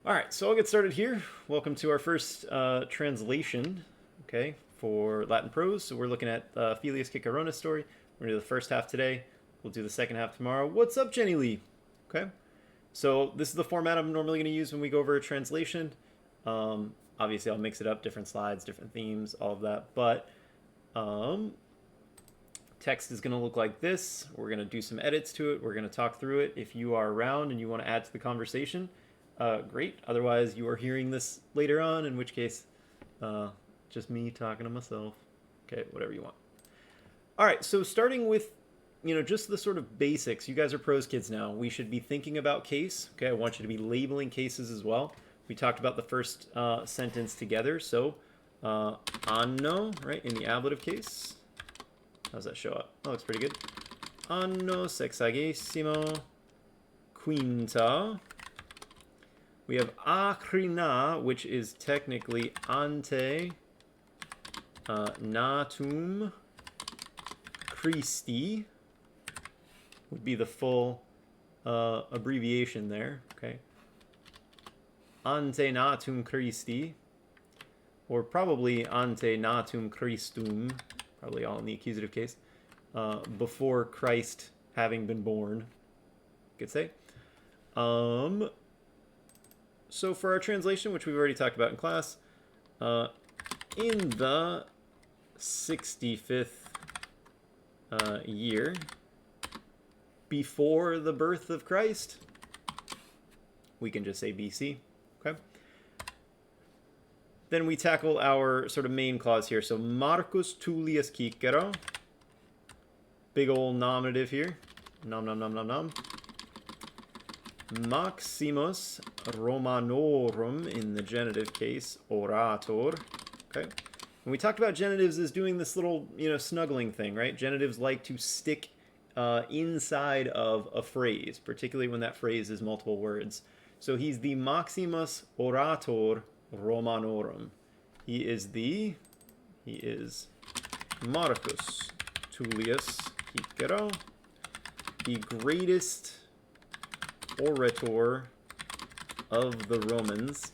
All right, so I'll get started here. Welcome to our first translation, okay, for Latin prose. So we're looking at Filius Ciceronis story. We're gonna do the first half today. We'll do the second half tomorrow. What's up, Jenny Lee? Okay, so this is the format I'm normally gonna use when we go over a translation. Obviously, I'll mix it up, different slides, different themes, all of that. But text is gonna look like this. We're gonna do some edits to it. We're gonna talk through it. If you are around and you want to add to the conversation, great. Otherwise, you are hearing this later on, in which case, just me talking to myself. Okay, whatever you want. All right, so starting with, just the sort of basics. You guys are prose kids now. We should be thinking about case. Okay, I want you to be labeling cases as well. We talked about the first sentence together. So, anno, right, in the ablative case. How's that show up? Oh, looks pretty good. Anno sexagesimo quinta. We have acrina, which is technically ante natum Christi, would be the full abbreviation there, okay? Ante natum Christi, or probably ante natum Christum, probably all in the accusative case, before Christ having been born, you could say. So for our translation, which we've already talked about in class, in the 65th year before the birth of Christ, we can just say BC, okay? Then we tackle our sort of main clause here. So Marcus Tullius Cicero, big old nominative here, nom nom nom nom nom. Maximus Romanorum, in the genitive case, orator. Okay. And we talked about genitives as doing this little, snuggling thing, right? Genitives like to stick inside of a phrase, particularly when that phrase is multiple words. So he's the Maximus Orator Romanorum. He is Marcus Tullius Cicero, the greatest orator of the Romans.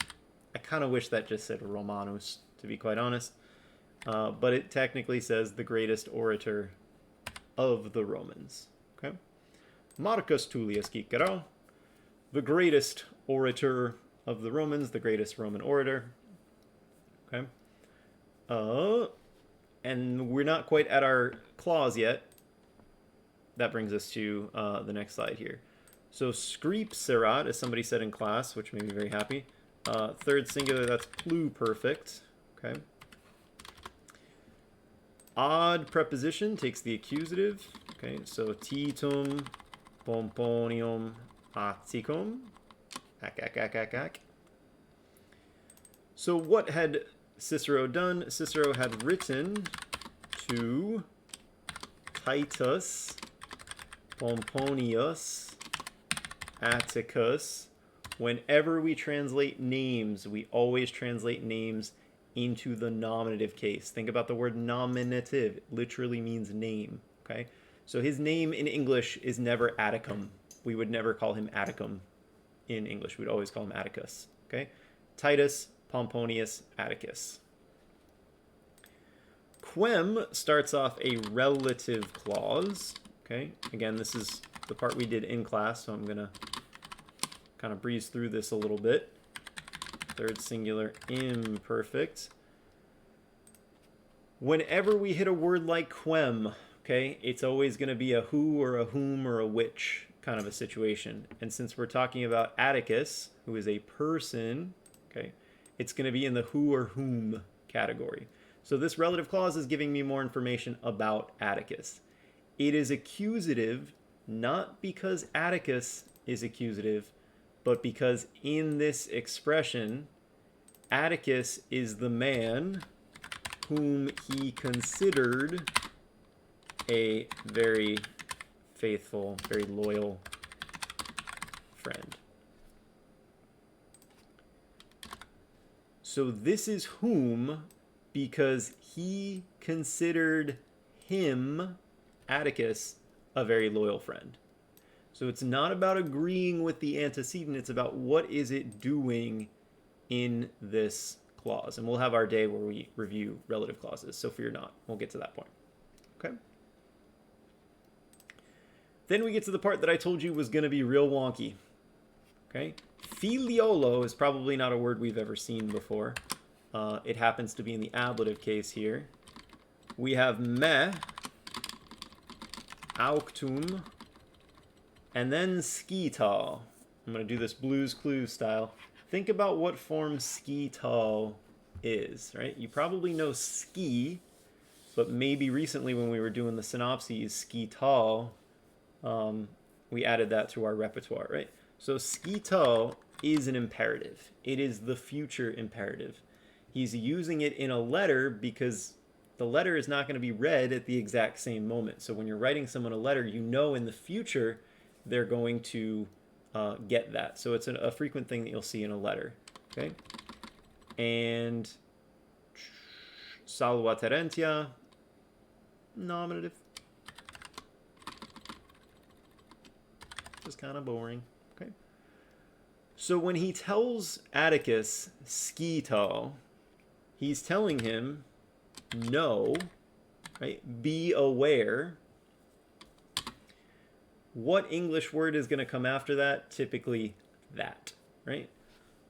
I kind of wish that just said Romanus, to be quite honest. But it technically says the greatest orator of the Romans. Okay, Marcus Tullius Cicero, the greatest orator of the Romans, the greatest Roman orator. Okay. And we're not quite at our clause yet. That brings us to the next slide here. So scripserat, as somebody said in class, which made me very happy. Third singular, that's pluperfect. Okay. Odd preposition takes the accusative. Okay, so titum pomponium atticum. Ac. So what had Cicero done? Cicero had written to Titus Pomponius Atticus. Whenever we translate names, we always translate names into the nominative case. Think about the word nominative. It literally means name. Okay, so his name in English is never Atticum. We would never call him Atticum in English. We'd always call him Atticus. Okay, Titus Pomponius Atticus. Quem starts off a relative clause. Okay, again, this is the part we did in class, so I'm gonna kind of breeze through this a little bit. Third singular imperfect. Whenever we hit a word like quem, okay, it's always going to be a who or a whom or a which kind of a situation. And since we're talking about Atticus, who is a person, okay, it's going to be in the who or whom category. So this relative clause is giving me more information about Atticus. It is accusative not because Atticus is accusative, but because in this expression, Atticus is the man whom he considered a very faithful, very loyal friend. So this is whom because he considered him, Atticus, a very loyal friend. So it's not about agreeing with the antecedent, it's about what is it doing in this clause. And we'll have our day where we review relative clauses, so fear not. We'll get to that point. Okay? Then we get to the part that I told you was going to be real wonky. Okay? Filiolo is probably not a word we've ever seen before. It happens to be in the ablative case here. We have me, auctum, and then skito. I'm going to do this Blue's Clues style. Think about what form skito is, right? You probably know ski, but maybe recently when we were doing the synopses, skito, we added that to our repertoire, right? So skito is an imperative. It is the future imperative. He's using it in a letter because the letter is not going to be read at the exact same moment. So when you're writing someone a letter, you know in the future they're going to get that. So it's a frequent thing that you'll see in a letter. Okay? And salva terentia, nominative. Just kind of boring. Okay? So when he tells Atticus skito, he's telling him, know, right? Be aware. What English word is going to come after that? Typically that, right?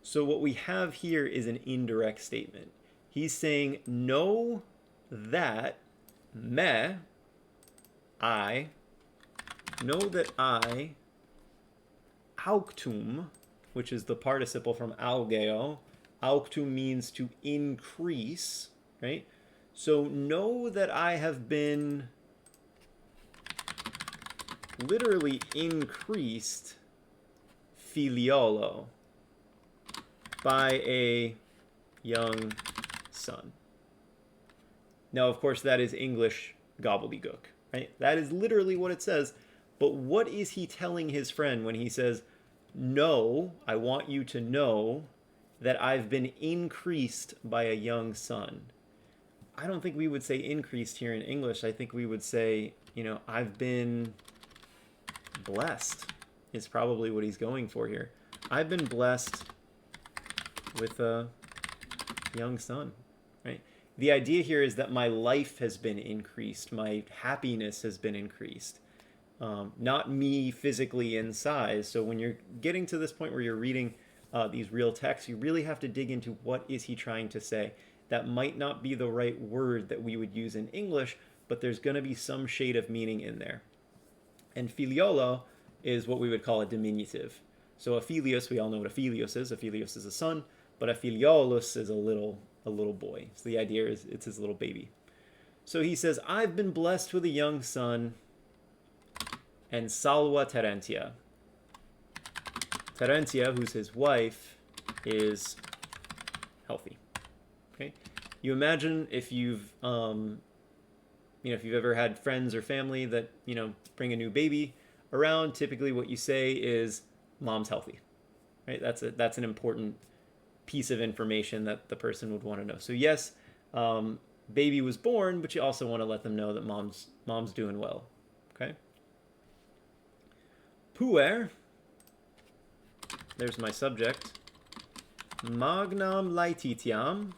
So what we have here is an indirect statement. He's saying, know that me, I, know that I, auctum, which is the participle from augeo. Auctum means to increase, right? So know that I have been literally increased filiolo by a young son. Now, of course, that is English gobbledygook, right? That is literally what it says. But what is he telling his friend when he says, no, I want you to know that I've been increased by a young son? I don't think we would say increased here in English. I think we would say, I've been blessed is probably what he's going for here. I've been blessed with a young son, right? The idea here is that my life has been increased. My happiness has been increased. Not me physically in size. So when you're getting to this point where you're reading these real texts, you really have to dig into what is he trying to say. That might not be the right word that we would use in English, but there's going to be some shade of meaning in there. And filiolo is what we would call a diminutive. So a filius, we all know what a filius is. A filius is a son, but a filiolus is a little boy. So the idea is it's his little baby. So he says, I've been blessed with a young son, and salva terentia. Terentia, who's his wife, is healthy. Okay, you imagine if you've if you've ever had friends or family that bring a new baby around, typically what you say is mom's healthy, right? That's an important piece of information that the person would want to know. So yes, baby was born, but you also want to let them know that mom's doing well. Okay. Puer, there's my subject. Magnam laetitiam.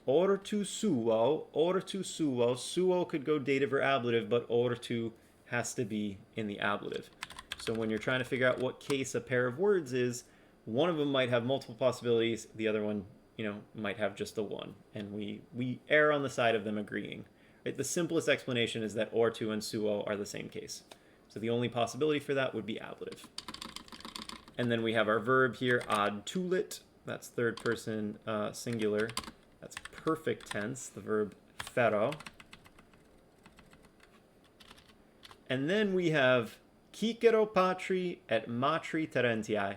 Ortu suo. Suo could go dative or ablative, but ortu has to be in the ablative. So when you're trying to figure out what case a pair of words is, one of them might have multiple possibilities, the other one, might have just the one. And we err on the side of them agreeing. Right? The simplest explanation is that ortu and suo are the same case. So the only possibility for that would be ablative. And then we have our verb here, ad tulit. That's third person singular. That's perfect tense, the verb fero. And then we have cicero patri et matri terentiae.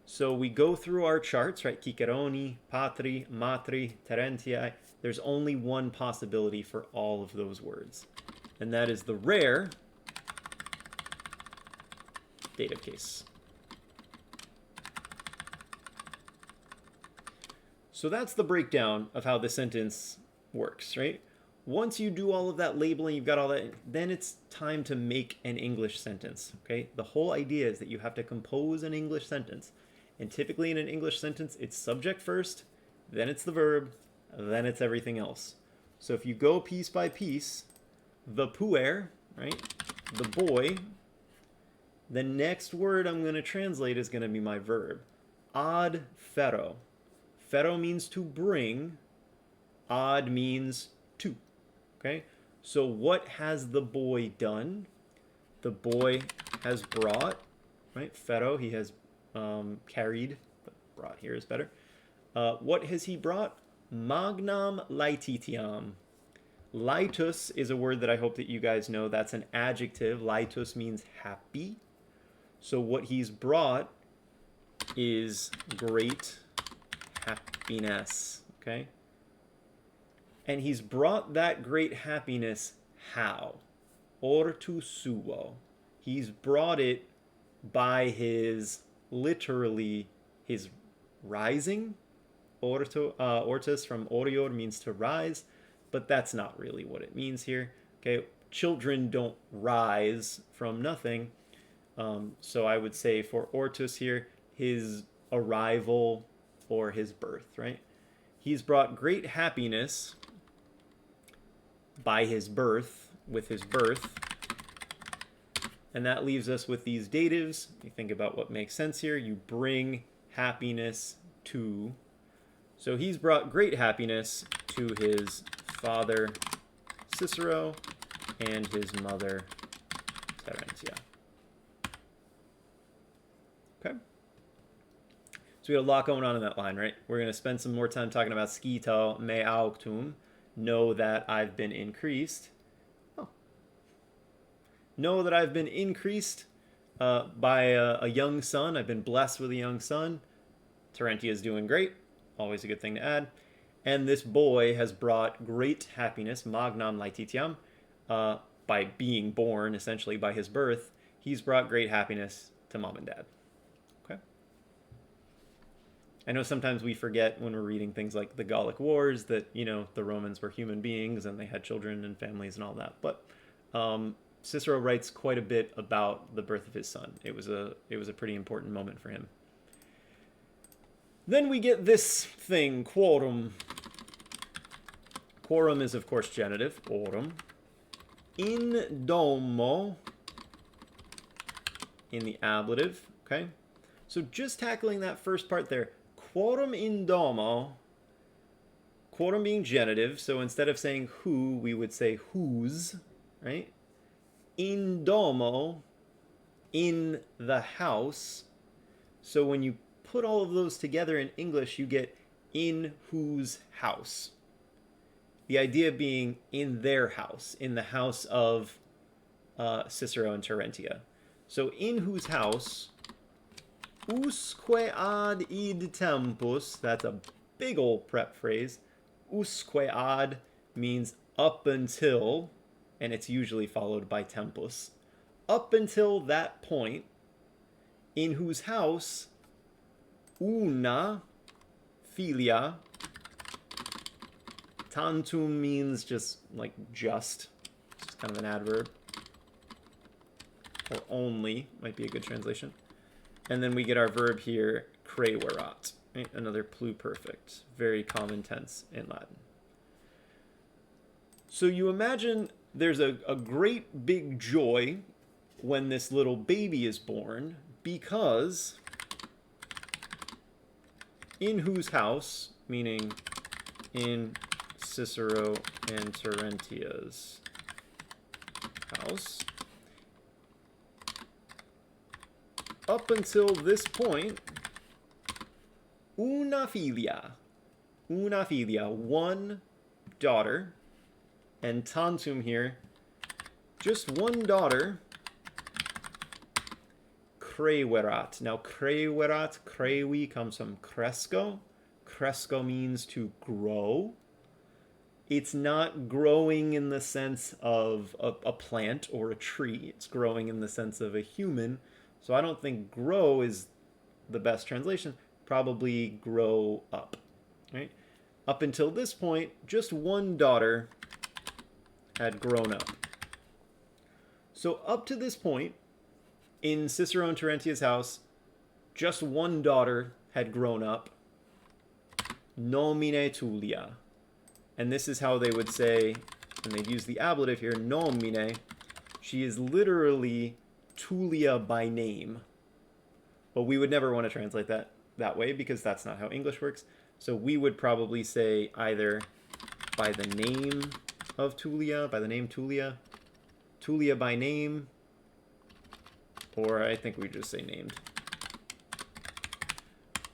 So we go through our charts, right? Ciceroni, patri, matri, terentiae. There's only one possibility for all of those words. And that is the rare dative case. So that's the breakdown of how the sentence works, right? Once you do all of that labeling, you've got all that, then it's time to make an English sentence, okay? The whole idea is that you have to compose an English sentence. And typically in an English sentence, it's subject first, then it's the verb, then it's everything else. So if you go piece by piece, the puer, right? The boy, the next word I'm going to translate is going to be my verb. Ad fero. Fero means to bring. Ad means to. Okay? So what has the boy done? The boy has brought, right? Fero, he has carried, but brought here is better. What has he brought? Magnam laetitiam. Laetus is a word that I hope that you guys know. That's an adjective. Laetus means happy. So what he's brought is great happiness, okay? And he's brought that great happiness how? Ortu suo. He's brought it by his, literally, his rising. Ortus from orior means to rise, but that's not really what it means here. Okay, children don't rise from nothing. So I would say for ortus here, his arrival or his birth, right? He's brought great happiness by his birth, with his birth. And that leaves us with these datives. You think about what makes sense here. You bring happiness to. So he's brought great happiness to his father, Cicero, and his mother, Terentia. Okay. So we got a lot going on in that line, right? We're going to spend some more time talking about skito me auctum. Know that I've been increased. Oh. Know that I've been increased by a young son. I've been blessed with a young son. Terentia is doing great. Always a good thing to add. And this boy has brought great happiness, magnam laetitiam, by being born, essentially by his birth. He's brought great happiness to mom and dad. Okay. I know sometimes we forget when we're reading things like the Gallic Wars that, you know, the Romans were human beings and they had children and families and all that. But Cicero writes quite a bit about the birth of his son. It was a pretty important moment for him. Then we get this thing, quorum. Quorum is, of course, genitive, quorum. In domo, in the ablative, okay? So just tackling that first part there. Quorum in domo, quorum being genitive, so instead of saying who, we would say whose, right? In domo, in the house. So when you put all of those together in English, you get in whose house. The idea being in their house, in the house of Cicero and Terentia. So in whose house, usque ad id tempus, that's a big old prep phrase. Usque ad means up until, and it's usually followed by tempus. Up until that point, in whose house, una filia, tantum means just like just, it's kind of an adverb, or only might be a good translation. And then we get our verb here, creverat, right? Another pluperfect, very common tense in Latin. So you imagine there's a great big joy when this little baby is born, because in whose house, meaning in Cicero and Terentia's house, up until this point, una filia, one daughter, and tantum here, just one daughter, creverat. Now creverat, crevi comes from cresco. Cresco means to grow. It's not growing in the sense of a plant or a tree. It's growing in the sense of a human. So I don't think grow is the best translation. Probably grow up, right? Up until this point, just one daughter, had grown up. So up to this point, in Cicero and Terentia's house, just one daughter had grown up, nomine Tullia. And this is how they would say, and they'd use the ablative here, nomine. She is literally Tullia by name. But we would never want to translate that way because that's not how English works. So we would probably say either by the name of Tullia, by the name Tullia, Tullia by name, or I think we just say named.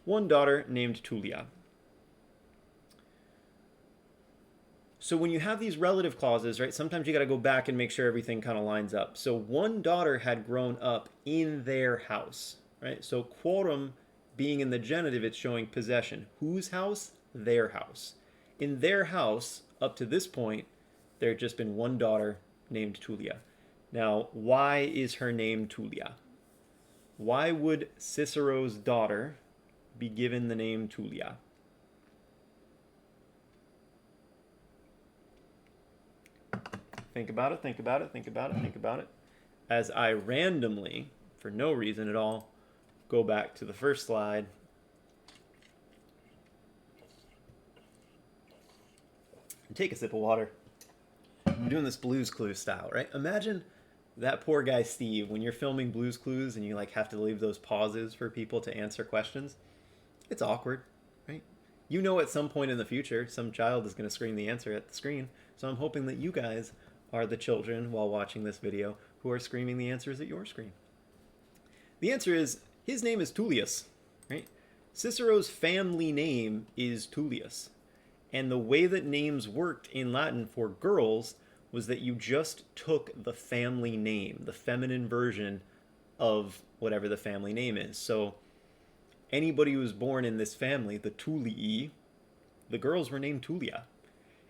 One daughter named Tullia. So when you have these relative clauses, right, sometimes you got to go back and make sure everything kind of lines up. So one daughter had grown up in their house, right? So quorum being in the genitive, it's showing possession. Whose house? Their house. In their house, up to this point, there had just been one daughter named Tullia. Now, why is her name Tullia? Why would Cicero's daughter be given the name Tullia? Think about it, think about it, think about it, think about it. As I randomly, for no reason at all, go back to the first slide. And take a sip of water. I'm doing this Blue's Clues style, right? Imagine that poor guy Steve when you're filming Blue's Clues and you like have to leave those pauses for people to answer questions. It's awkward, right? You know at some point in the future some child is going to scream the answer at the screen. So I'm hoping that you guys are the children while watching this video who are screaming the answers at your screen. The answer is, his name is Tullius, right? Cicero's family name is Tullius. And the way that names worked in Latin for girls was that you just took the family name, the feminine version of whatever the family name is. So anybody who was born in this family, the Tullii, the girls were named Tullia.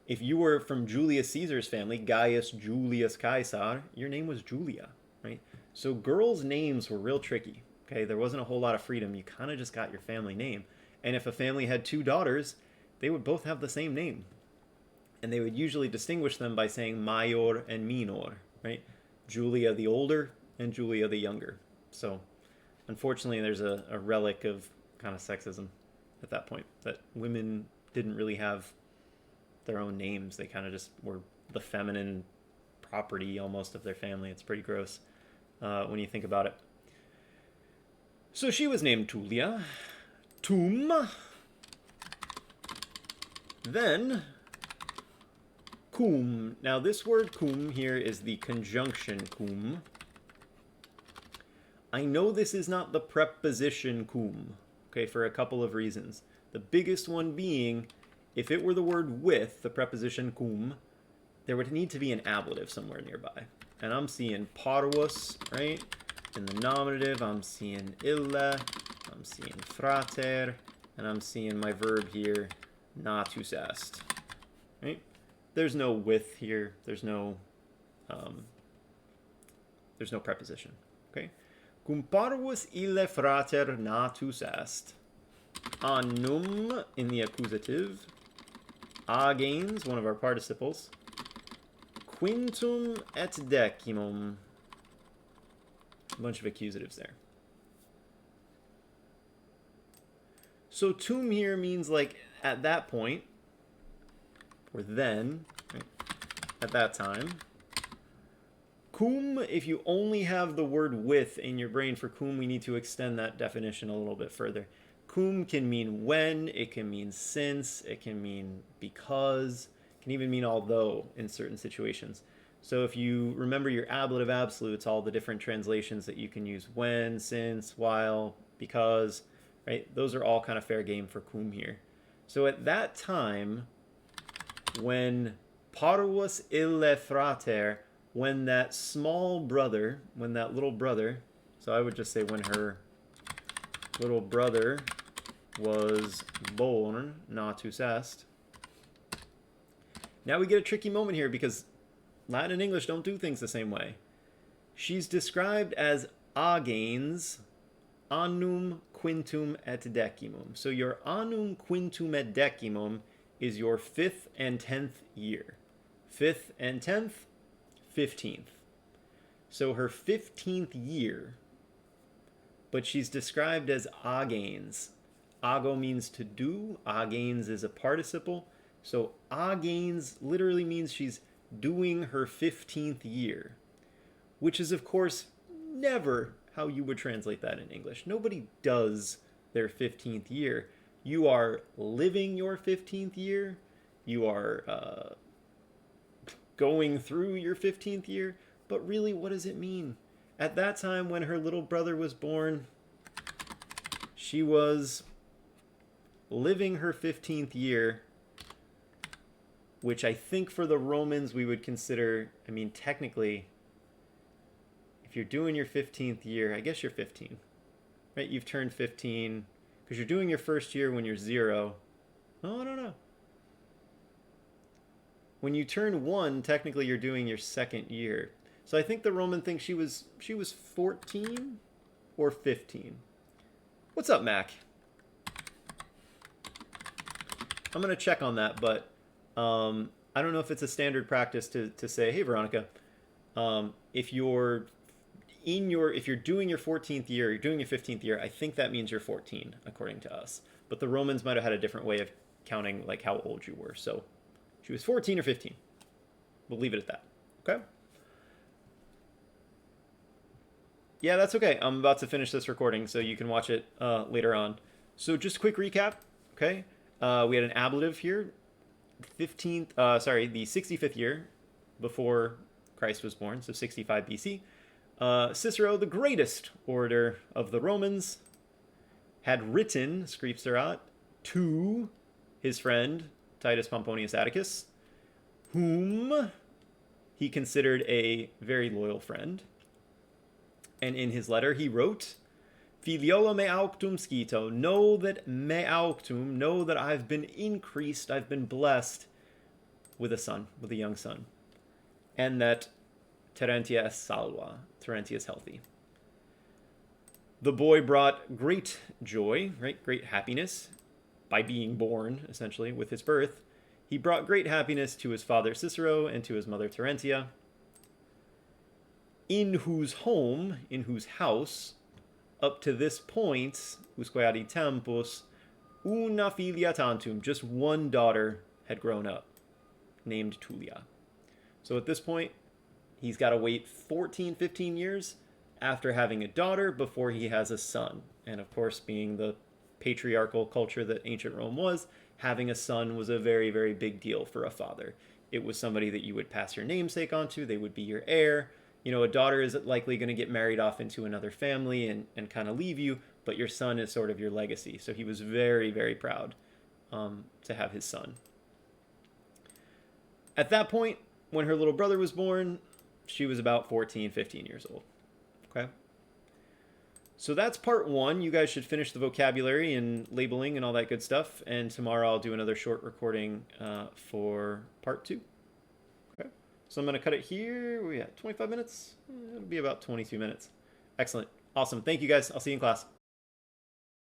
If you were from Julius Caesar's family, Gaius Julius Caesar, your name was Julia, right? So girls' names were real tricky, okay? There wasn't a whole lot of freedom. You kind of just got your family name. And if a family had two daughters, they would both have the same name. And they would usually distinguish them by saying mayor and minor, right? Julia the older and Julia the younger. So unfortunately, there's a relic of kind of sexism at that point, that women didn't really have their own names. They kind of just were the feminine property almost of their family. It's pretty gross when you think about it. So she was named Tullia. Tum. Then cum. Now this word cum here is the conjunction cum. I know this is not the preposition cum, okay, for a couple of reasons. The biggest one being, if it were the word with, the preposition cum, there would need to be an ablative somewhere nearby. And I'm seeing parvus, right? In the nominative, I'm seeing ille, I'm seeing frater, and I'm seeing my verb here, natus est, right? There's no with here. There's no preposition, okay? Cum parvus ille frater natus est. Annum in the accusative. Agens, one of our participles. Quintum et decimum. A bunch of accusatives there. So tum here means like at that point, or then, right, at that time. Cum, if you only have the word with in your brain for cum, we need to extend that definition a little bit further. Cum can mean when, it can mean since, it can mean because, it can even mean although in certain situations. So if you remember your ablative absolutes, all the different translations that you can use, when, since, while, because, right? Those are all kind of fair game for cum here. So at that time, when parvus ille frater, when that small brother, when that little brother, so I would just say when her little brother was born, natus est. Now we get a tricky moment here because Latin and English don't do things the same way. She's described as agens annum quintum et decimum. So your annum quintum et decimum is your 5th and 10th year. 5th and 10th, 15th. So her 15th year, but she's described as agains. Ago means to do, agains is a participle. So agains literally means she's doing her 15th year, which is, of course, never how you would translate that in English. Nobody does their 15th year. You are living your 15th year. You are going through your 15th year. But really, what does it mean? At that time, when her little brother was born, she was living her 15th year, which I think for the Romans we would consider, I mean, technically, if you're doing your 15th year, I guess you're 15, right? You've turned 15, because you're doing your first year when you're 0. Oh, I don't know. When you turn 1, technically you're doing your second year. So I think the Roman thinks she was 14 or 15. What's up, Mac? I'm going to check on that, but I don't know if it's a standard practice to say, hey, Veronica, if you're doing your 14th year, you're doing your 15th year, I think that means you're 14, according to us. But the Romans might have had a different way of counting, like, how old you were. So she was 14 or 15. We'll leave it at that. Okay? Yeah, that's okay. I'm about to finish this recording, so you can watch it later on. So just a quick recap, okay? We had an ablative here, the 65th year before Christ was born, so 65 BC. Cicero, the greatest orator of the Romans, had written Scripturat to his friend Titus Pomponius Atticus, whom he considered a very loyal friend. And in his letter he wrote, Filiolo me auctum scito, know that I've been increased, I've been blessed with a son, with a young son. And that Terentia est salva, Terentia is healthy. The boy brought great joy, right? Great happiness by being born, essentially, with his birth. He brought great happiness to his father Cicero and to his mother Terentia, in whose house, up to this point, usque adi tempus, una filia tantum, just one daughter had grown up, named Tullia. So at this point, he's got to wait 14, 15 years after having a daughter before he has a son. And of course, being the patriarchal culture that ancient Rome was, having a son was a very, very big deal for a father. It was somebody that you would pass your namesake onto. They would be your heir. You know, a daughter is likely going to get married off into another family and kind of leave you, but your son is sort of your legacy. So he was very, very proud to have his son. At that point, when her little brother was born, she was about 14, 15 years old. Okay? So that's part 1. You guys should finish the vocabulary and labeling and all that good stuff. And tomorrow I'll do another short recording for part 2. Okay? So I'm going to cut it here. We got 25 minutes. It'll be about 22 minutes. Excellent. Awesome. Thank you guys. I'll see you in class.